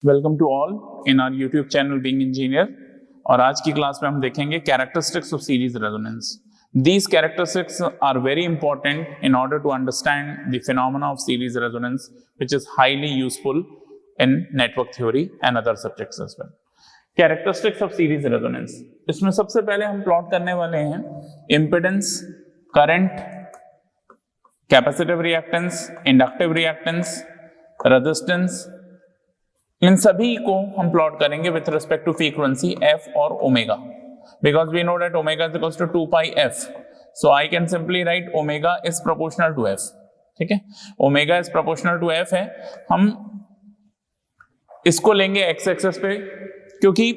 Welcome to all in our YouTube channel being engineer. और आज की क्लास में हम देखेंगे characteristics of series resonance. These characteristics are very important in order to understand the phenomena of series resonance, which is highly useful in network theory and other subjects as well. Characteristics of series resonance, इसमें सबसे पहले हम plot करने वाले हैं impedance, current, capacitive reactance, inductive reactance, resistance। इन सभी को हम प्लॉट करेंगे with respect to frequency f और omega, because we know that omega is equals to 2 pi f, so I can simply write omega is proportional to f। ठीक है, omega is proportional to f है, हम इसको लेंगे x access पे, क्योंकि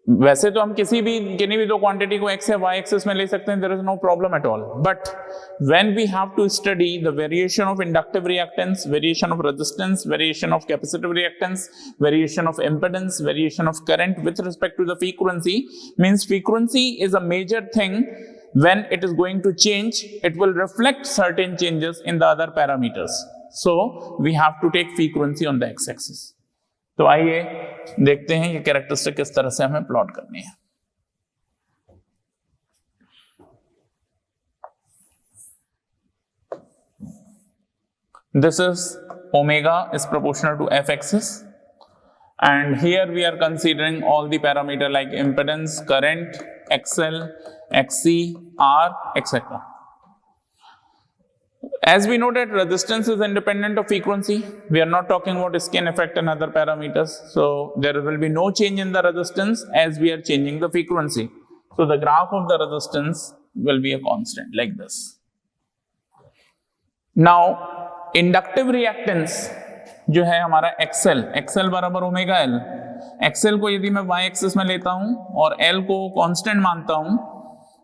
वैसे तो हम किसी भी दो क्वांटिटी को x या y एक्सेस में ले सकते हैं, there is no problem at all, but when we have to study the variation of inductive reactance, variation of resistance, variation of capacitive reactance, variation of impedance, variation of current with respect to the frequency, means frequency is a major thing. When it is going to change, it will reflect certain changes in the other parameters, so we have to take frequency on the x-axis। तो आइए देखते हैं ये characteristic किस तरह से हमें plot करनी है। This is omega is proportional to f axis, and here we are considering all the parameter like impedance, current, XL, XC, R, etc. As we know that resistance is independent of frequency, we are not talking about skin effect and other parameters, so there will be no change in the resistance as we are changing the frequency. So the graph of the resistance will be a constant like this. Now inductive reactance जो है हमारा XL बराबर omega L, XL को यदि मैं y axis में लेता हूं और L को कांस्टेंट मानता हूं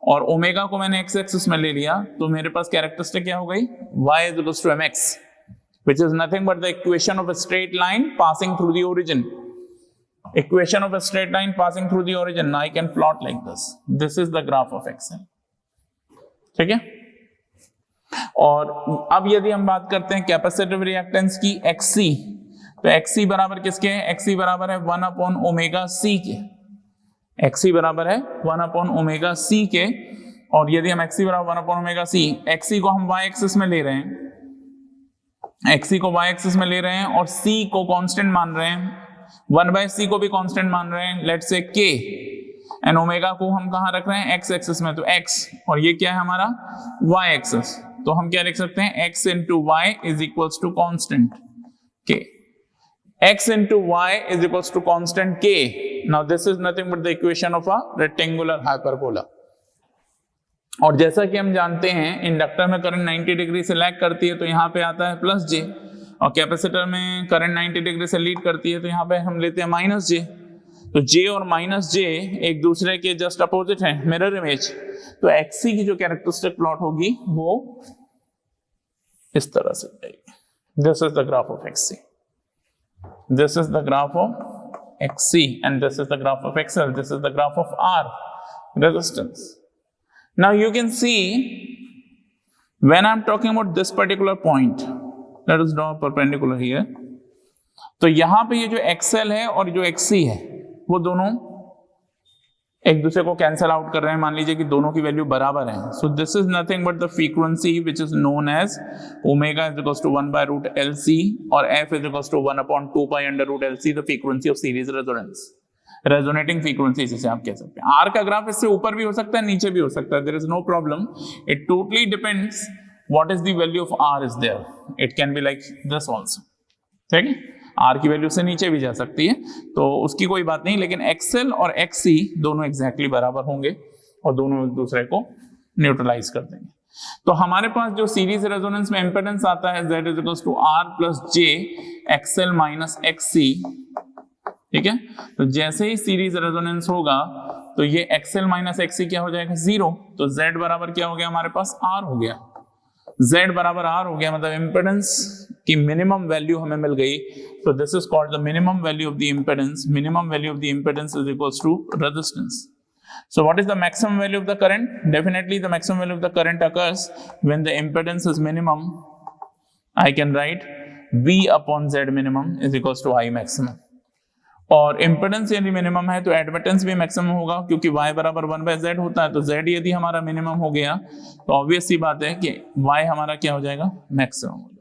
और ओमेगा को मैंने x एक्सिस में ले लिया, तो मेरे पास कैरेक्टरिस्टिक क्या हो गई, y is equals to mx, which is nothing but the equation of a straight line passing through the origin. Equation of a straight line passing through the origin. Now I can plot like this. This is the graph of XL। ठीक है, और अब यदि हम बात करते हैं capacitive reactance की XC, तो XC बराबर किसके है, XC बराबर है 1 अपॉन ओमेगा C के। XC बराबर है 1 अपॉन ओमेगा C के, और यदि हम XC बराबर 1 अपॉन ओमेगा C, XC को हम y एक्सिस में ले रहे हैं, XC को y एक्सिस में ले रहे हैं और C को कांस्टेंट मान रहे हैं, 1/c को भी कांस्टेंट मान रहे हैं, let's say K, and omega को हम कहां रख रहे हैं, x एक्सिस में, तो x, और ये क्या है हमारा y एक्सिस, तो हम क्या लिख सकते हैं, x into y is equals to constant K। x into y is equals to constant K। Now this is nothing but the equation of a rectangular hyperbola। और जैसा कि हम जानते हैं इंडक्टर में करंट 90 डिग्री से लैग करती है, तो यहाँ पे आता है प्लस J, और कैपेसिटर में करंट 90 डिग्री से लीड करती है, तो यहाँ पे हम लेते हैं माइनस J। तो J और माइनस J एक दूसरे के जस्ट अपोजिट है, मिरर इमेज। तो XC की जो कैरेक्टरिस्टिक प्लॉट होगी वो इस तरह से जाएगी। This is the graph of XC, this is the graph of XC, and this is the graph of XL, this is the graph of R, resistance। Now you can see when I'm talking about this particular point, let us draw a perpendicular here। तो यहां पे ये जो XL है और जो XC है वो दोनों एक दूसरे को कैंसल आउट कर रहे हैं, मान लीजिए कि दोनों की वैल्यू बराबर है। So this is nothing but the frequency which is known as omega is equals to 1/√LC और f is equals to 1 upon 2 pi under root LC, the frequency of series resonance, resonating frequency जिसे आप कह सकते हैं। R का graph इससे ऊपर भी हो सकता है, नीचे भी हो सकता है, there is no problem, it totally depends what is the value of R is there, it can be like this also. ठीक है, R की वैल्यू से नीचे भी जा सकती है, तो उसकी कोई बात नहीं, लेकिन XL और XC दोनों एग्जैक्टली बराबर होंगे और दोनों एक दूसरे को न्यूट्रलाइज कर देंगे। तो हमारे पास जो सीरीज रेजोनेंस में इंपेडेंस आता है Z is equals to R plus J XL minus XC। ठीक है, तो जैसे ही सीरीज रेजोनेंस होगा तो ये XL माइनस XC क्या हो जाएगा, 0। तो Z बराबर क्या हो गया हमारे पास, R हो गया। Z बराबर R हो गया, मतलब इंपेडेंस की मिनिमम वैल्यू हमें मिल गई। So this is called the minimum value of the impedance। Minimum value of the impedance is equals to resistance। So what is the maximum value of the current? Definitely the maximum value of the current occurs when the impedance is minimum. I can write V upon Z minimum is equals to I maximum. और impedance यदि minimum है तो admittance भी maximum होगा, क्योंकि y बराबर 1/z होता है। तो z यदि हमारा मिनिमम हो गया तो ऑब्वियस सी बात है कि y हमारा क्या हो जाएगा, मैक्सिमम हो जाएगा।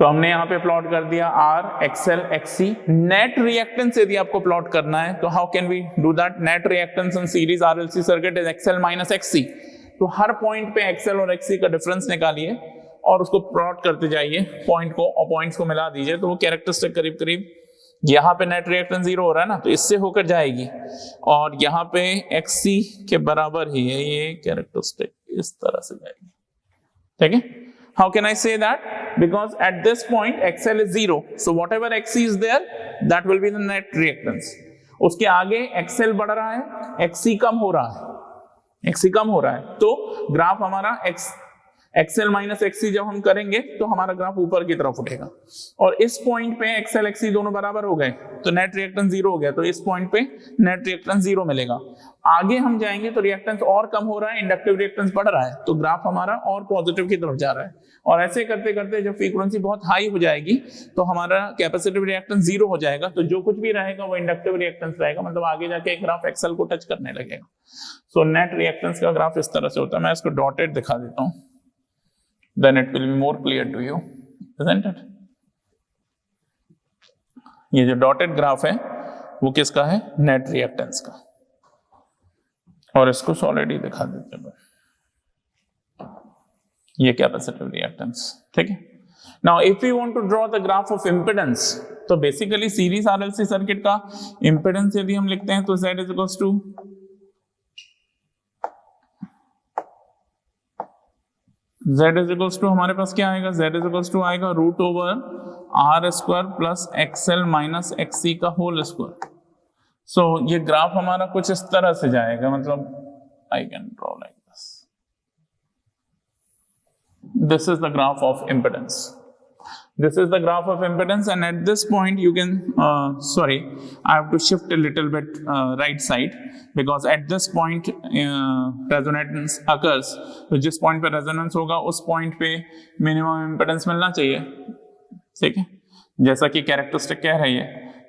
तो हमने यहाँ पे प्लॉट कर दिया R, XL, XC। Net reactance यदि आपको प्लॉट करना है तो how can we do that? Net reactance in series RLC circuit is XL minus XC। तो हर पॉइंट पे XL और XC का डिफरेंस निकालिए और उसको प्लॉट करते जाइए, पॉइंट को और पॉइंट्स को मिला दीजिए, तो वो कैरेक्टरिस्टिक करीब करीब, यहाँ पे नेट रिएक्टेंस 0 हो रहा है ना, तो इससे होकर जाएगी, और यहाँ पे XC के बराबर ही है, ये कैरेक्टरिस्टिक इस तरह से जाएगी। ठीक है, how can I say that? Because at this point XL is 0, so whatever XC is there, that will be the net reactance. उसके आगे XL बढ़ रहा है, XC कम हो रहा है, XC कम हो रहा है, तो ग्राफ हमारा XL माइनस XC जब हम करेंगे तो हमारा ग्राफ ऊपर की तरफ उठेगा। और इस पॉइंट पे XL XC दोनों बराबर हो गए तो नेट रिएक्टेंस 0 हो गया, तो इस पॉइंट पे नेट रिएक्टेंस 0 मिलेगा। आगे हम जाएंगे तो रिएक्टेंस और कम हो रहा है, इंडक्टिव रिएक्टेंस बढ़ रहा है, तो ग्राफ हमारा और पॉजिटिव की तरफ जा रहा है। और ऐसे करते करते जब फ्रीक्वेंसी बहुत हाई हो जाएगी तो हमारा कैपेसिटिव रिएक्टेंस 0 हो जाएगा, तो जो कुछ भी रहेगा वो इंडक्टिव रिएक्टेंस रहेगा, मतलब आगे जाके ग्राफ XL को टच करने लगेगा। सो नेट रिएक्टेंस का ग्राफ इस तरह से होता है। मैं इसको डॉटेड दिखा देता हूं, then it will be more clear to you, isn't it? ये जो डॉटेड ग्राफ है वो किसका है? नेट रिएक्टेंस का। और इसको सॉलिड दिखा देते हैं, ये कैपेसिटिव रिएक्टेंस। ठीक है, now if we want to draw the graph of impedance, तो बेसिकली सीरीज RLC सर्किट का इंपेडेंस यदि हम लिखते हैं तो Z इज इक्वल्स टू हमारे पास क्या आएगा? Z इज इक्वल्स टू आएगा root over R square plus XL minus XC का होल स्क्वायर। सो ये ग्राफ हमारा कुछ इस तरह से जाएगा, मतलब I can draw like this is the graph of impedance. This is the graph of impedance, and at this point you can sorry, I have to shift a little bit right side, because at this point resonance occurs. तो जिस point पे resonance होगा उस point पे minimum impedance मिलना चाहिए। ठीक है, जैसा कि कैरेक्टरिस्टिक कह रही है,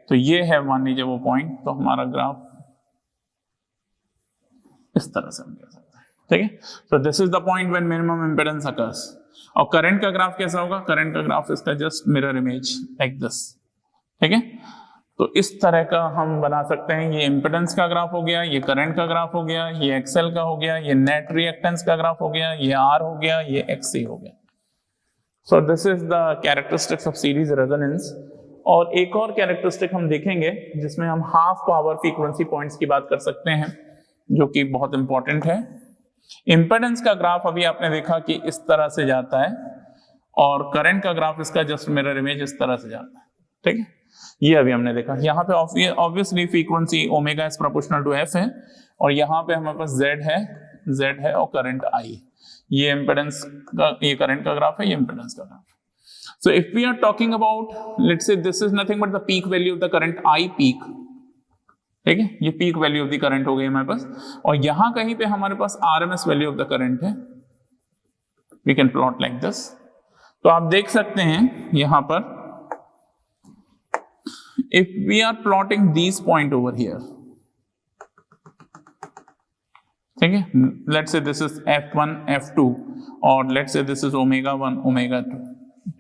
तो ये है मान लीजिए वो point, तो हमारा ग्राफ इस तरह से हम कह सकते हैं। ठीक है, so this is the point when minimum impedance occurs. और करंट का ग्राफ कैसा होगा? करंट का ग्राफ इसका just mirror image like this. ठीक है, तो इस तरह का हम बना सकते हैं। ये इंपेडेंस का ग्राफ हो गया, ये करंट का ग्राफ हो गया, ये XL का हो गया, ये नेट रिएक्टेंस का ग्राफ हो गया, ये R हो गया, ये XC हो गया। सो this is the characteristics of series resonance. और एक और कैरेक्टरिस्टिक हम देखेंगे जिसमें हम हाफ पावर फ्रीक्वेंसी पॉइंट्स की बात कर सकते हैं, जो कि बहुत इंपॉर्टेंट है। इंपेडेंस का ग्राफ अभी आपने देखा कि इस तरह से जाता है, और करंट का ग्राफ इसका जस्ट मिरर इमेज इस तरह से जाता है। ठीक है, ये अभी हमने देखा। यहाँ पे obviously frequency omega is proportional to F है, और यहाँ पे हमारे पास Z है और करंट I। ये इंपेडेंस का, ये करंट का ग्राफ है, ये इंपेडेंस का graph. So if we are talking about, let's say this is nothing but the peak value of the current I peak. ठीक है, ये peak value of the current हो गई हमारे पास, और यहां कहीं पे हमारे पास RMS value of the current है। We can plot like this. तो आप देख सकते हैं यहां पर, if we are plotting this point over here, ठीक है, let's say this is F1 F2 और let's say this is omega 1 omega 2।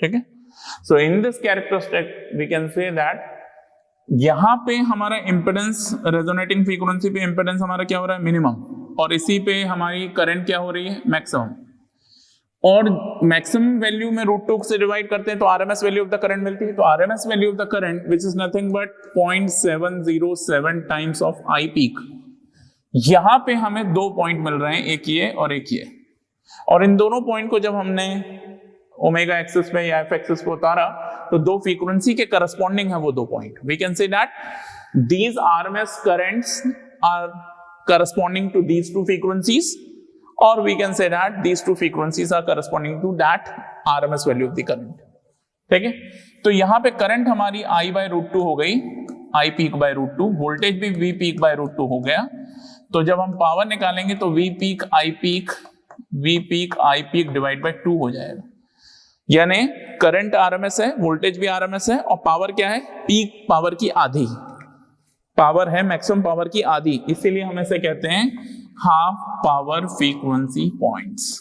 ठीक है, so in this characteristic we can say that यहां पे हमारा इंपेडेंस, रेजोनेटिंग फ्रीक्वेंसी पे impedance हमारा क्या हो रहा है? मिनिमम, और इसी पे हमारी करंट क्या हो रही है? मैक्सिमम। और मैक्सिमम वैल्यू में √2 से डिवाइड करते हैं तो RMS value of the current मिलती है। तो RMS value of the current which is nothing but 0.707 times of I peak. यहां पे हमें 2 पॉइंट मिल रहे हैं, एक ये और एक ये, और इन दोनों पॉइंट को जब हमने ओमेगा एक्सिस पे या F एक्सिस पे उतारा तो 2 फ्रीक्वेंसी के करस्पॉन्डिंग है वो 2 point. We can say that these RMS currents are corresponding to these 2 frequencies, और we can say that these 2 frequencies are corresponding to that RMS value of the current. ठीक है, तो यहां पे करंट हमारी I बाय √2 हो गई, I peak bye √2, voltage भी V पीक बाय √2 हो गया। तो जब हम पावर निकालेंगे तो V peak I peak divide by 2 हो जाएगा। यानी करंट आरएमएस है, वोल्टेज भी आरएमएस है, और पावर क्या है, पीक पावर की आधी पावर है, मैक्सिमम पावर की आधी, इसीलिए हम इसे कहते हैं हाफ पावर फ्रीक्वेंसी पॉइंट्स।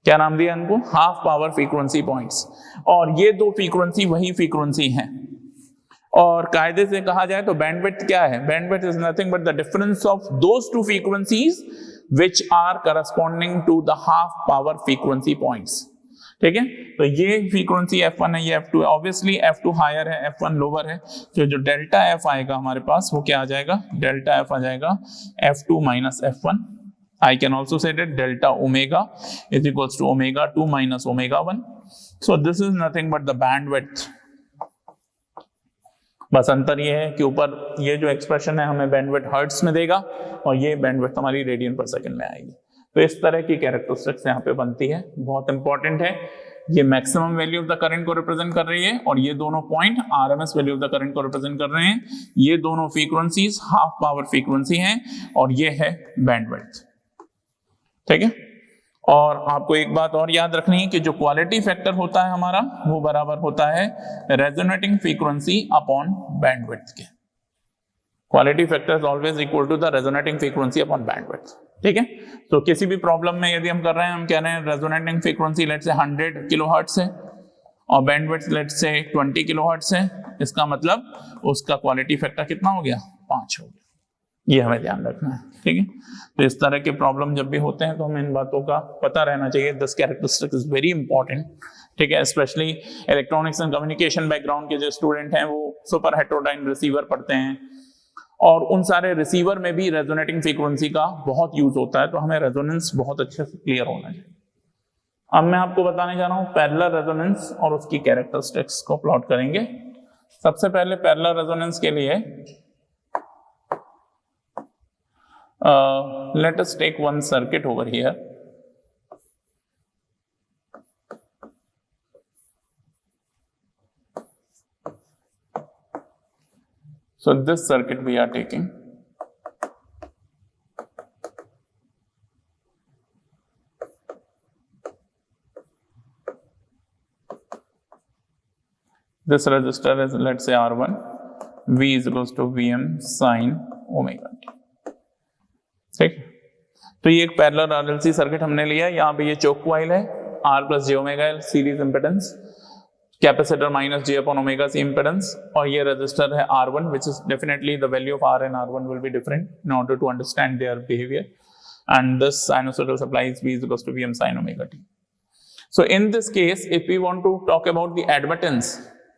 क्या नाम दिया इनको, हाफ पावर फ्रीक्वेंसी पॉइंट्स। और ये दो फ्रीक्वेंसी वही फ्रीक्वेंसी हैं। और कायदे से कहा जाए तो बैंडविड्थ क्या है, bandwidth is nothing but the difference of those two frequencies which are corresponding to the half power frequency points. ठीक है, तो ये फ्रीक्वेंसी F1 है, ये F2 है। ऑब्वियसली F2 हायर है, F1 लोअर है, तो जो डेल्टा F आएगा हमारे पास वो क्या आ जाएगा, डेल्टा F आ जाएगा F2 minus F1। I can also say that delta omega is equals to omega 2 minus omega 1. So this is nothing but the bandwidth. बस अंतर ये है कि ऊपर ये जो एक्सप्रेशन है हमें बैंडविड्थ हर्ट्ज में देगा और ये बैंडविड्थ हमारी रेडियन पर सेकंड में आएगी। तो इस तरह की कैरेक्टरिस्टिक्स यहाँ पे बनती है, बहुत इंपॉर्टेंट है। ये maximum value of the current को रिप्रेजेंट कर रही है और ये दोनों point RMS value of the current को रिप्रेजेंट कर रहे हैं। ये दोनों फ्रीक्वेंसीज हाफ पावर फ्रीक्वेंसी हैं और ये है बैंडविड्थ। ठीक है, और आपको एक बात और याद रखनी है कि जो क्वालिटी फैक्टर होता है हमारा वो बराबर होता है रेजोनेटिंग फ्रीक्वेंसी अपॉन बैंडविड्थ के। Quality factor is always equal to the resonating frequency upon bandwidth. ठीक है, तो किसी भी प्रॉब्लम में यदि हम कर रहे हैं, हम कह रहे हैं resonating frequency let's say 100 kilohertz है और बैंडविड्थ लेट्स से 20 किलोहर्ट्ज है, इसका मतलब उसका क्वालिटी फैक्टर कितना हो गया, 5 हो गया। ये हमें ध्यान रखना है। ठीक है, तो इस तरह के प्रॉब्लम जब भी होते हैं तो हमें इन बातों का पता रहना चाहिए। This characteristic is very important. ठीक है, specially electronics and communication background के जो स्टूडेंट हैं वो सुपर हेटेरोडाइन रिसीवर पढ़ते हैं और उन सारे रिसीवर में भी रेजोनेटिंग फ्रीक्वेंसी का बहुत यूज होता है, तो हमें रेजोनेंस बहुत अच्छे से क्लियर होना चाहिए। अब मैं आपको बताने जा रहा हूँ पैरेलल रेजोनेंस और उसकी कैरेक्टरिस्टिक्स को प्लॉट करेंगे। सबसे पहले पैरेलल रेजोनेंस के लिए let us take one circuit over here. So this circuit we are taking. This resistor is, let's say, R1. V is equals to Vm sin omega t. ठीक, तो ये एक पैरेलल आरएलसी सर्किट हमने लिया। यहाँ पे ये चोक कॉइल है, R plus J omega L series impedance, capacitor minus J upon omega C impedance, और ये रेजिस्टर है R1 which is definitely the value of R and R1 will be different in order to understand their behavior, and this sinusoidal supply is V is equals to Vm sin omega t. So in this case if we want to talk about the admittance,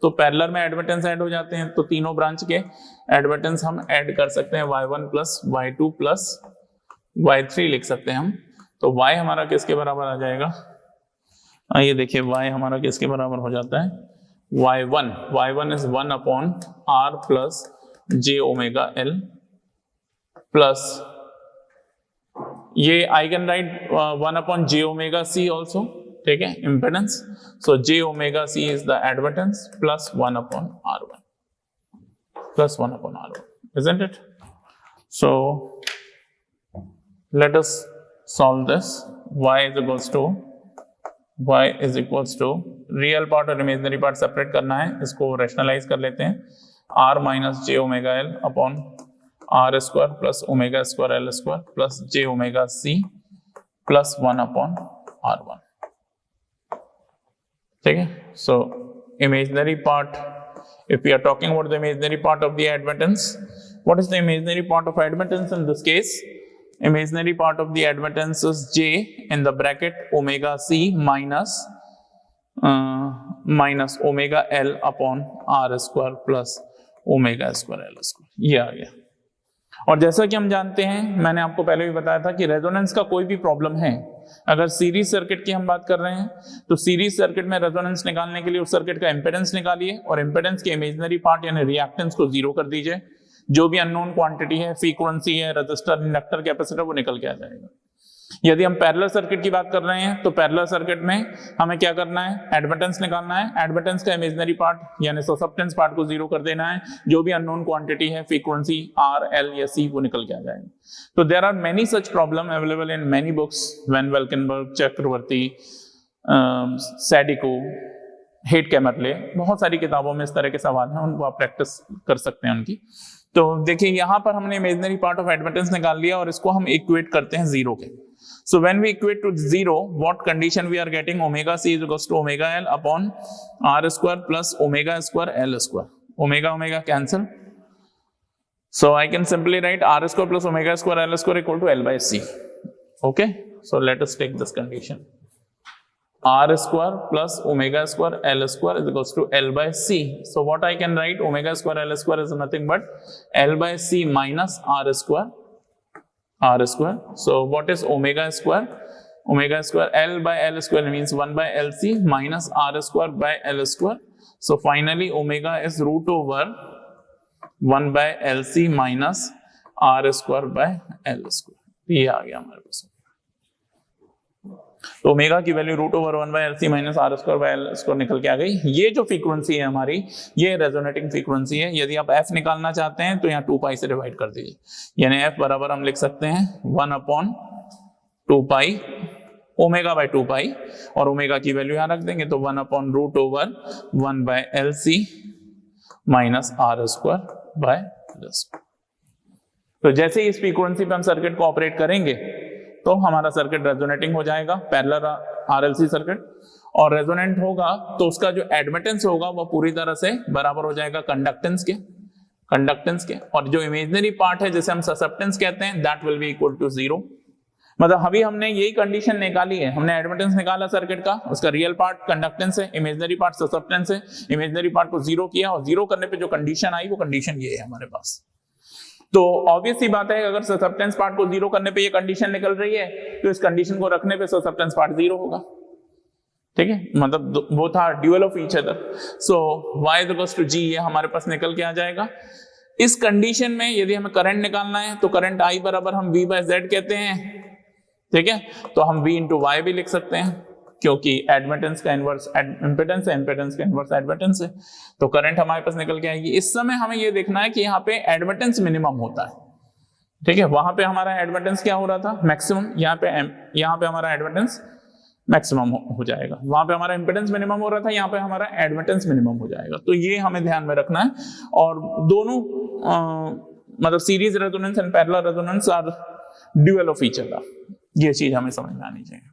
तो parallel में admittance add हो जाते हैं, तो तीनों branch के admittance हम add कर सकते हैं, y1 plus y2 plus y3 लिख सकते हैं हम। तो y हमारा किसके बराबर आ जाएगा, आइए देखिए y हमारा किसके बराबर हो जाता है, y1 is 1 upon r plus J omega L plus ये I can write 1 upon J omega C also. ठीक है, impedance, so J omega C is the admittance plus 1 upon r1 isn't it? So let us solve this. y is equals to real part और imaginary part separate करना है, इसको rationalise कर लेते हैं, r minus J omega L upon R square plus omega square L square plus J omega C plus 1 upon r1। ठीक है, so imaginary part, if we are talking about the imaginary part of the admittance, what is the imaginary part of admittance in this case? Imaginary part of the admittance is j in the bracket omega c minus omega l upon r square plus omega square l square, ये आ गया। और जैसा कि हम जानते हैं, मैंने आपको पहले भी बताया था कि रेजोनेंस का कोई भी प्रॉब्लम है, अगर सीरीज सर्किट की हम बात कर रहे हैं तो सीरीज सर्किट में रेजोनेंस निकालने के लिए उस सर्किट का इंपेडेंस निकालिए और इंपेडेंस के इमेजिनरी पार्ट यानी रिएक्टेंस को 0 कर दीजिए। जो भी अननोन क्वांटिटी है, फ्रीक्वेंसी है, रजिस्टर, इंडक्टर, कैपेसिटर, वो निकल के आ जाएगा। यदि हम पैरेलल सर्किट की बात कर रहे हैं तो पैरेलल सर्किट में हमें क्या करना है, एडमिटेंस निकालना है। एडमिटेंस का इमेजिनरी पार्ट यानी ससेप्टेंस पार्ट को 0 कर देना है, जो भी अननोन क्वांटिटी है, फ्रीक्वेंसी आर, एल या सी, वो निकल के आ जाएगा। तो there are many such problem available in many books, Van Valkenburg, Chakraborty, Sadiku, Hayt Kemmerly, बहुत सारी किताबों में इस तरह के सवाल हैं, उनको आप प्रैक्टिस कर सकते हैं उनकी। तो देखिए यहाँ पर हमने इमेजिनरी पार्ट ऑफ एडमिटेंस निकाल लिया और इसको हम इक्वेट करते हैं जीरो के। So when we equate to zero, what condition we are getting, omega C is equals to omega L upon R square plus omega square L square. Omega omega cancel, so I can simply write r square plus omega square l square equal to L by C. Okay, so let us take this condition. R square plus omega square L square is equals to L by C. So what I can write, omega square L square is nothing but L by C minus R square. R square. So what is omega square? Omega square L by L square means 1 by LC minus R square by L square. So finally omega is root over 1 by LC minus R square by L square। ये आ गया हमारे पास। तो omega की value root over 1 by LC minus R square by L square निकल के आ गई। ये जो फ्रीक्वेंसी है हमारी, ये रेजोनेटिंग फ्रीक्वेंसी है। यदि आप F निकालना चाहते हैं तो यहाँ 2 पाई से डिवाइड कर दीजिए, यानी F बराबर हम लिख सकते हैं 1 upon 2 pi omega by 2 pi, और ओमेगा की वैल्यू यहाँ रख देंगे तो 1 upon root over 1 by LC minus R square by L square. तो जैसे ही इस फ्रीक्वेंसी पे हम सर्किट को ऑपरेट करेंगे तो हमारा सर्किट रेजोनेटिंग हो जाएगा, पैरेलल RLC सर्किट, और रेजोनेंट होगा तो उसका जो एडमिटेंस होगा वो पूरी तरह से बराबर हो जाएगा कंडक्टेंस के, और जो इमेजिनरी पार्ट है जिसे हम ससेप्टेंस कहते हैं, that will be equal to 0। मतलब अभी हमने यही कंडीशन निकाली है, हमने एडमिटेंस निकाला सर्किट का, उसका रियल पार्ट कंडक्टेंस है, इमेजिनरी पार्ट ससेप्टेंस है, इमेजिनरी पार्ट को 0 किया, और 0 करने पे जो कंडीशन आई वो कंडीशन ये है हमारे पास। तो ऑब्वियस सी बात है, अगर ससेप्टेंस पार्ट को 0 करने पे ये कंडीशन निकल रही है तो इस कंडीशन को रखने पे ससेप्टेंस पार्ट 0 होगा। ठीक है, मतलब वो था dual of each other. So y is equals to g, ये हमारे पास निकल के आ जाएगा। इस कंडीशन में यदि हमें करंट निकालना है तो करंट I बराबर हम V बाय Z कहते हैं। ठीक है, तो हम V इंटू वाई भी लिख सकते हैं, क्योंकि एडमिटेंस का इनवर्स इम्पिडेंस है, इम्पिडेंस का इनवर्स एडमिटेंस है, तो करंट हमारे पास निकल के आएगी। इस समय हमें ये देखना है कि यहाँ पे एडमिटेंस मिनिमम होता है। ठीक है, वहां पे हमारा एडमिटेंस क्या हो रहा था, मैक्सिमम, यहाँ पे हमारा एडमिटेंस मैक्सिमम हो जाएगा, वहां पे हमारा इम्पिडेंस मिनिमम हो रहा था, यहाँ पे हमारा एडमिटेंस मिनिमम हो जाएगा। तो ये हमें ध्यान में रखना है, और दोनों मतलब series resonance and parallel resonance are dual of each other, ये चीज हमें समझ में आनी चाहिए।